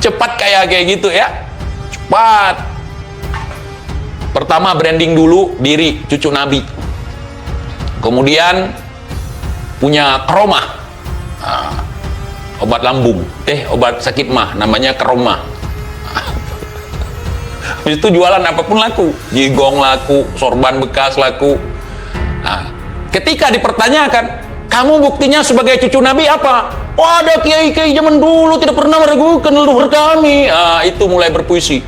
Cepat kayak gitu ya. Cepat. Pertama branding dulu diri cucu Nabi. Kemudian punya keromah. Nah, obat lambung. Obat sakit mah namanya keromah. Habis itu jualan apapun laku. Jigong laku, sorban bekas laku. Nah, ketika dipertanyakan, kamu buktinya sebagai cucu Nabi apa? Oh, ada kiai-kiai zaman dulu tidak pernah meragukan leluhur kami. Itu mulai berpuisi.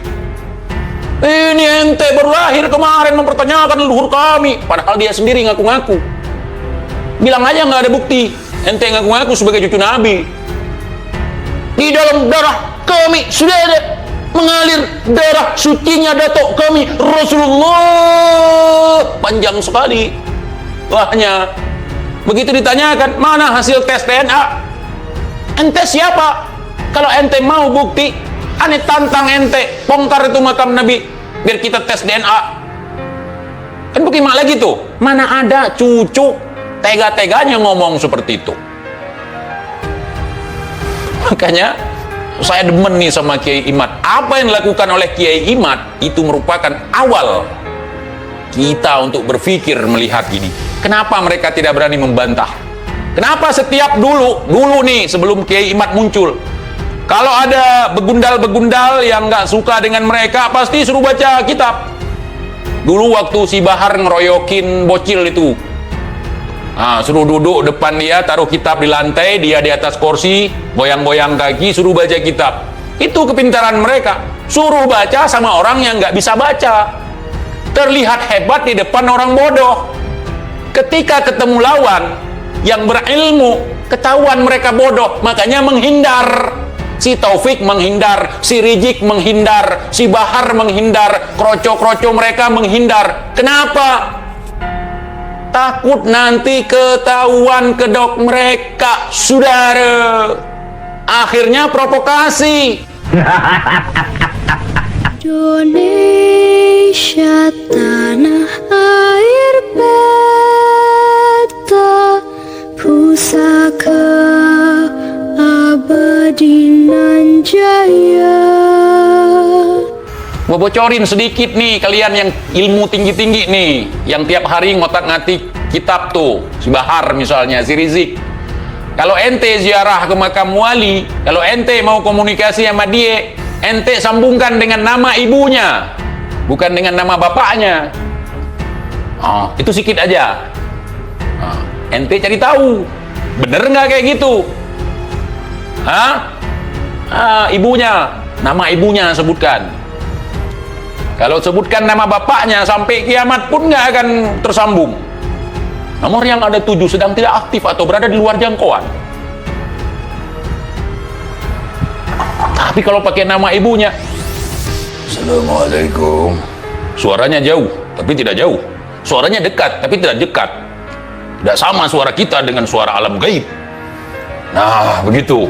Ini ente baru lahir kemarin mempertanyakan leluhur kami. Padahal dia sendiri ngaku-ngaku. Bilang aja nggak ada bukti. Ente ngaku-ngaku sebagai cucu Nabi. Di dalam darah kami sudah ada mengalir darah sucinya datuk kami Rasulullah. Panjang sekali wahnya. Begitu ditanyakan, mana hasil tes DNA? Ente siapa? Kalau ente mau bukti, ane tantang ente, bongkar itu makam Nabi, biar kita tes DNA. Kan bagaimana lagi tuh? Mana ada cucu tega-teganya ngomong seperti itu. Makanya saya demen nih sama Kiai Imad. Apa yang dilakukan oleh Kiai Imad itu merupakan awal kita untuk berpikir melihat ini. Kenapa mereka tidak berani membantah? Kenapa setiap dulu nih sebelum Kiai Imad muncul, kalau ada begundal-begundal yang nggak suka dengan mereka, pasti suruh baca kitab. Dulu waktu si Bahar ngeroyokin bocil itu, suruh duduk depan dia, taruh kitab di lantai, dia di atas kursi, goyang-goyang kaki, suruh baca kitab. Itu kepintaran mereka. Suruh baca sama orang yang nggak bisa baca. Terlihat hebat di depan orang bodoh. Ketika ketemu lawan yang berilmu, ketahuan mereka bodoh, makanya menghindar. Si Taufik menghindar, si Rizik menghindar, si Bahar menghindar, kroco-kroco mereka menghindar. Kenapa? Takut nanti ketahuan kedok mereka, saudara. Akhirnya provokasi. Indonesia tanah air beta, pusaka abadi nan jaya. Mau bocorin sedikit nih kalian yang ilmu tinggi-tinggi nih, yang tiap hari ngotak-ngatik kitab tuh, si Bahar misalnya, si Rizik. Kalau ente ziarah ke makam wali, kalau ente mau komunikasi sama dia, ente sambungkan dengan nama ibunya, bukan dengan nama bapaknya. Itu sedikit aja. Ente cari tahu, bener nggak kayak gitu? Ibunya, nama ibunya sebutkan. Kalau sebutkan nama bapaknya, sampai kiamat pun nggak akan tersambung. Nomor yang ada 7 sedang tidak aktif atau berada di luar jangkauan. Tapi kalau pakai nama ibunya, Assalamualaikum, suaranya jauh, tapi tidak jauh. Suaranya dekat, tapi tidak dekat. Tidak sama suara kita dengan suara alam gaib. Nah, begitu.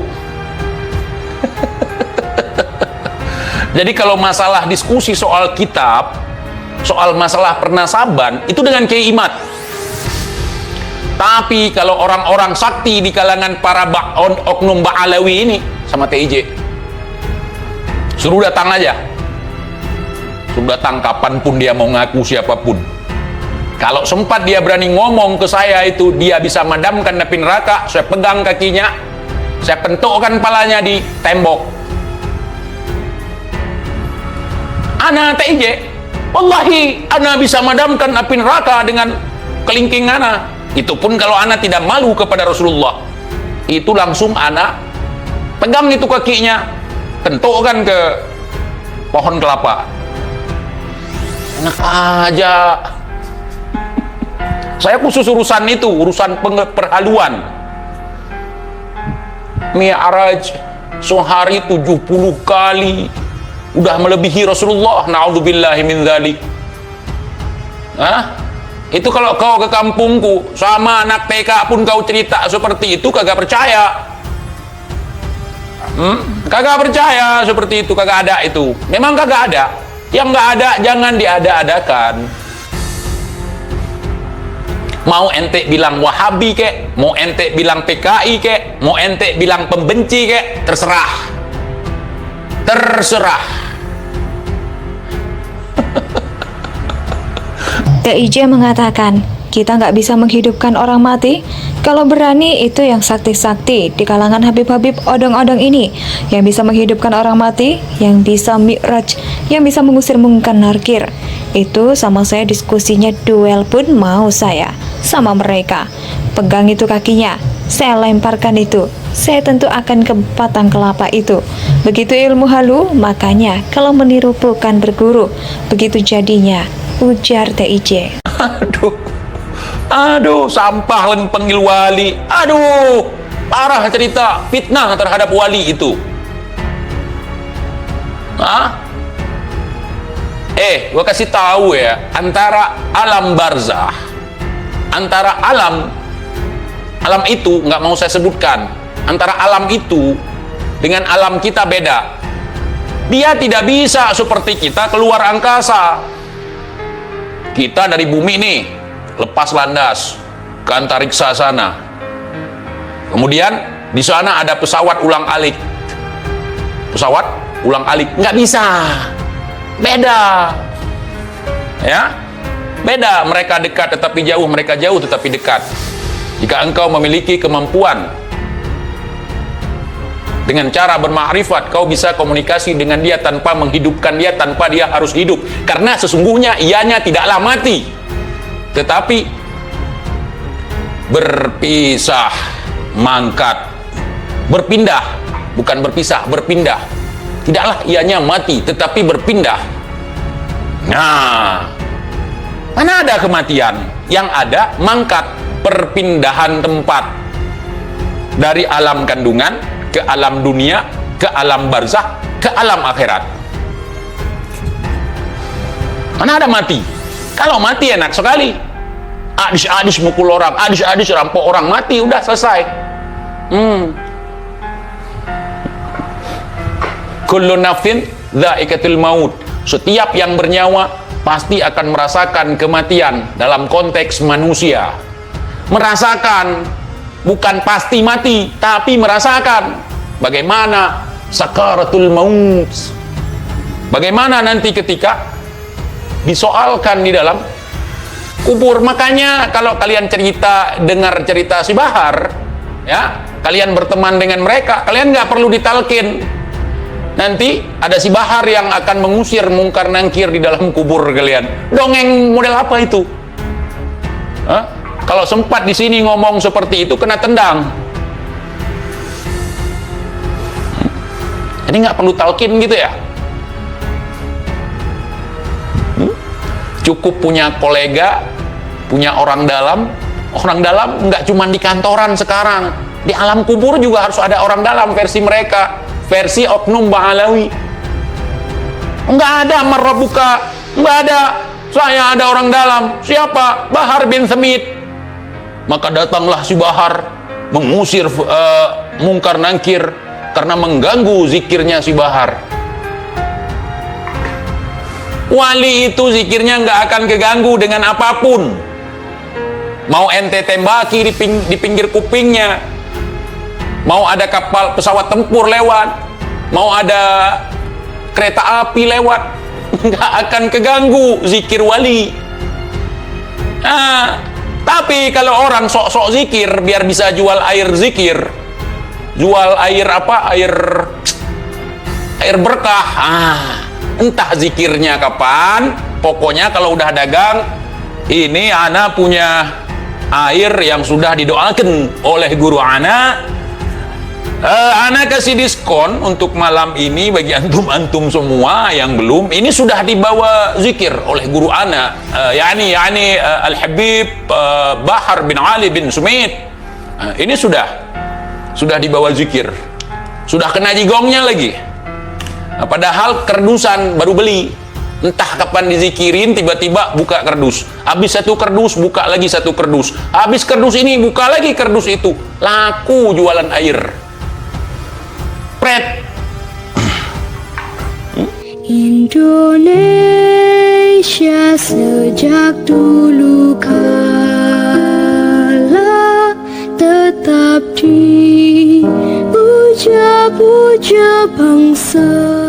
Jadi kalau masalah diskusi soal kitab, soal masalah pernasaban, itu dengan Kiai Imad. Tapi kalau orang-orang sakti di kalangan para oknum Ba'alawi ini sama TIJ, suruh datang aja. Suruh datang kapanpun dia mau ngaku siapapun. Kalau sempat dia berani ngomong ke saya itu, dia bisa madamkan api neraka, saya pegang kakinya, saya pentukkan palanya di tembok. Ana TIJ, wallahi ana bisa madamkan api neraka dengan kelingking ana. Itu pun kalau ana tidak malu kepada Rasulullah. Itu langsung ana pegang itu kakinya, tentukan ke pohon kelapa. Enak aja. Saya khusus urusan itu, urusan perhaluan. Mi'raj sehari 70 kali. Udah melebihi Rasulullah, na'udzubillahi min dzalik. Itu kalau kau ke kampungku sama anak TK pun kau cerita seperti itu, kagak percaya. Kagak percaya seperti itu, kagak ada itu. Memang kagak ada. Yang nggak ada jangan diada-adakan. Mau ente bilang Wahabi kek, mau ente bilang PKI kek, mau ente bilang pembenci kek, terserah. terserah. TIJ mengatakan, kita nggak bisa menghidupkan orang mati. Kalau berani itu yang sakti-sakti di kalangan Habib-Habib odong-odong ini, yang bisa menghidupkan orang mati, yang bisa mi'raj, yang bisa mengusir mungkar nakir. Itu sama saya diskusinya duel pun mau saya sama mereka. Pegang itu kakinya, saya lemparkan itu. Saya tentu akan ke batang kelapa itu. Begitu ilmu halu, makanya kalau meniru bukan berguru. Begitu jadinya, ujar TIJ. Aduh, sampah panggil wali. Aduh, parah cerita fitnah terhadap wali itu. Gua kasih tahu ya, antara alam barzah, antara alam itu nggak mau saya sebutkan. Antara alam itu dengan alam kita beda. Dia tidak bisa seperti kita keluar angkasa. Kita dari bumi nih, lepas landas ke antariksa sana. Kemudian di sana ada pesawat ulang-alik. Pesawat ulang-alik nggak bisa. Beda. Ya. Beda, mereka dekat tetapi jauh, mereka jauh tetapi dekat. Jika engkau memiliki kemampuan dengan cara bermakrifat, kau bisa komunikasi dengan dia tanpa menghidupkan dia, tanpa dia harus hidup. Karena sesungguhnya ianya tidaklah mati, tetapi berpisah, mangkat, berpindah, bukan berpisah, berpindah. Tidaklah ianya mati, tetapi berpindah. Nah, mana ada kematian? Yang ada mangkat, perpindahan tempat dari alam kandungan ke alam dunia, ke alam barzah, ke alam akhirat. Mana ada mati? Kalau mati enak sekali. Adis-adis mukul orang, adis-adis rampok orang, mati, udah selesai. Kullu nafsin dha'iqatul maut. Setiap yang bernyawa pasti akan merasakan kematian. Dalam konteks manusia, merasakan, bukan pasti mati, tapi merasakan bagaimana sakaratul maut. Bagaimana nanti ketika disoalkan di dalam kubur. Makanya kalau kalian dengar cerita si Bahar, ya, kalian berteman dengan mereka, kalian nggak perlu ditalkin. Nanti ada si Bahar yang akan mengusir mungkar nangkir di dalam kubur kalian. Dongeng model apa itu? Kalau sempat di sini ngomong seperti itu kena tendang. Jadi nggak perlu talkin gitu ya. Cukup punya kolega, punya orang dalam. Orang dalam nggak cuma di kantoran sekarang, di alam kubur juga harus ada orang dalam versi mereka, versi oknum Ba'alawi. Nggak ada marrabuka, nggak ada. Saya ada orang dalam. Siapa? Bahar bin Thamid. Maka datanglah si Bahar mengusir mungkar nangkir karena mengganggu zikirnya si Bahar. Wali itu zikirnya nggak akan keganggu dengan apapun. Mau ente tembaki di pinggir kupingnya, mau ada kapal pesawat tempur lewat, mau ada kereta api lewat, nggak akan keganggu zikir wali. Tapi kalau orang sok-sok zikir biar bisa jual air zikir, jual air apa? Air berkah. Entah zikirnya kapan, pokoknya kalau udah dagang, ini ana punya air yang sudah didoakan oleh guru ana. Ana kasih diskon untuk malam ini bagi antum-antum semua yang belum. Ini sudah dibawa zikir oleh guru ana, yakni Al-Habib Bahar bin Ali bin Sumit. Ini sudah dibawa zikir, sudah kena jigongnya lagi. Padahal kerdusan baru beli, entah kapan dizikirin, tiba-tiba buka kerdus, habis satu kerdus buka lagi satu kerdus, habis kerdus ini buka lagi kerdus itu, laku jualan air. Pret. Indonesia sejak dulu kala tetap dipuja-puja bangsa.